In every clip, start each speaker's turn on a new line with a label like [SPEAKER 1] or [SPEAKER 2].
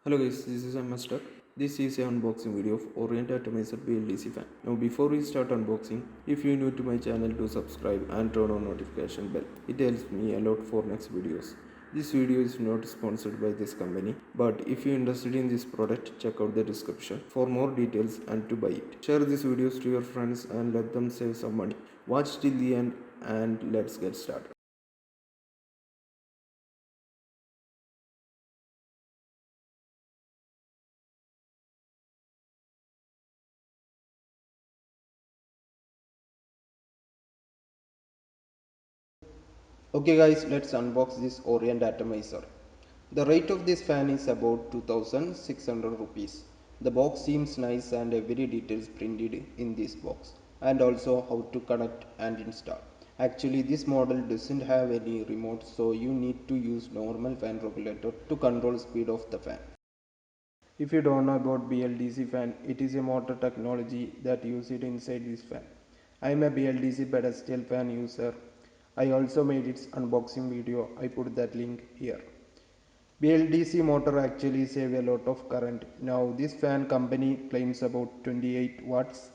[SPEAKER 1] Hello guys, this is Master. This is an unboxing video of Orient Atomiser Bldc fan. Now before we start unboxing, if you are new to my channel, do subscribe and turn on notification bell. It helps me a lot for next videos. This video is not sponsored by this company, but if you are interested in this product, check out the description for more details and to buy it. Share these videos to your friends and let them save some money. Watch till the end and let's get started. Okay guys, let's unbox this Orient Atomiser. The rate of this fan is about 2600 rupees. The box seems nice and every detail is printed in this box, and also how to connect and install. Actually this model doesn't have any remote, so you need to use normal fan regulator to control speed of the fan. If you don't know about BLDC fan, it is a motor technology that uses it inside this fan. I am a BLDC pedestal fan user. I also made its unboxing video. I put that link here. BLDC motor actually save a lot of current. Now this fan company claims about 28 watts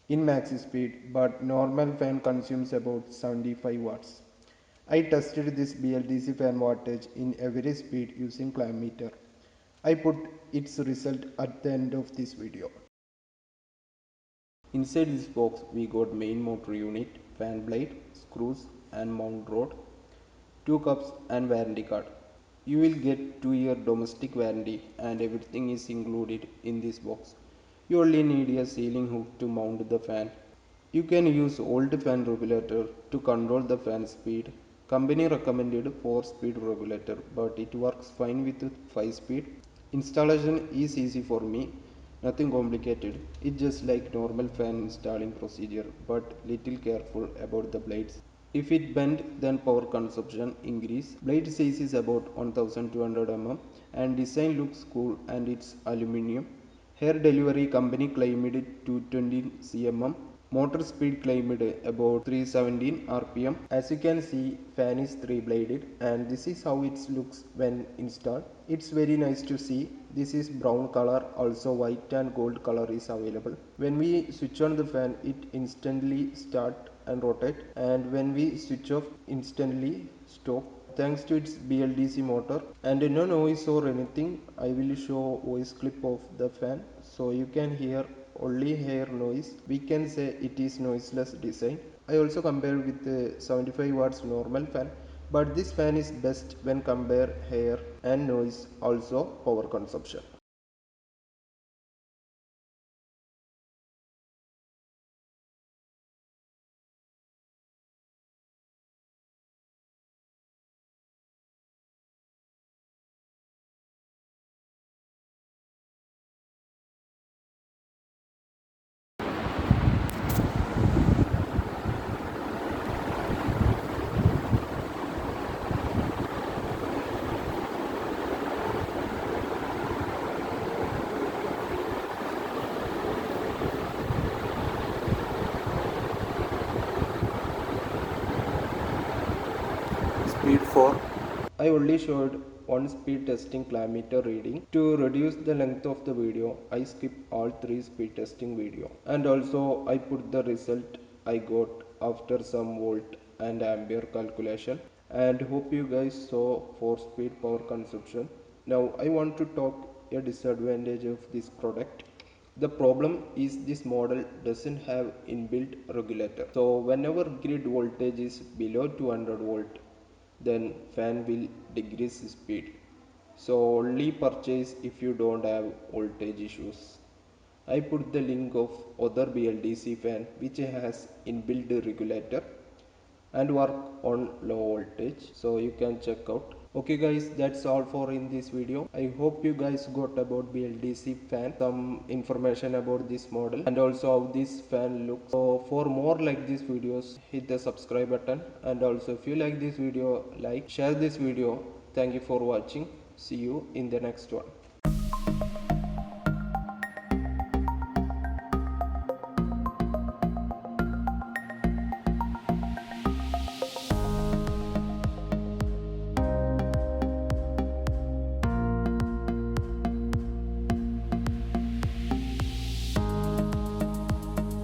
[SPEAKER 1] in max speed, but normal fan consumes about 75 watts. I tested this BLDC fan wattage in every speed using clamp meter. I put its result at the end of this video. Inside this box we got main motor unit, fan blade, screws and mount rod, 2 cups and warranty card. You will get 2-year domestic warranty and everything is included in this box. You only need a ceiling hook to mount the fan. You can use old fan regulator to control the fan speed. Company recommended 4-speed regulator, but it works fine with 5-speed. Installation is easy for me, nothing complicated. It's just like normal fan installing procedure, but little careful about the blades. If it bend, then power consumption increase. Blade size is about 1200 mm and design looks cool and it's aluminium. Hair delivery company claimed it 220 cm. Motor speed claimed about 317 rpm. As you can see, fan is 3-bladed and this is how it looks when installed. It's very nice to see. This is brown color, also white and gold color is available. When we switch on the fan, it instantly start and rotate, and when we switch off, instantly stop, thanks to its BLDC motor. And no noise or anything. I will show voice clip of the fan so you can hear only hair noise. We can say it is noiseless design. I also compared with the 75 watts normal fan, but this fan is best when compare hair and noise, also power consumption. Speed 4. I only showed one speed testing clamp meter reading. To reduce the length of the video, I skipped all 3 speed testing video. And also I put the result I got after some volt and ampere calculation. And hope you guys saw 4 speed power consumption. Now I want to talk a disadvantage of this product. The problem is this model doesn't have inbuilt regulator. So whenever grid voltage is below 200 volt, then fan will decrease speed. So only purchase if you don't have voltage issues. I put the link of other BLDC fan which has inbuilt regulator and work on low voltage, so you can check out. Okay guys, that's all for in this video. I hope you guys got about BLDC fan, some information about this model and also how this fan looks. So for more like these videos, hit the subscribe button, and also if you like this video, like, share this video. Thank you for watching. See you in the next one.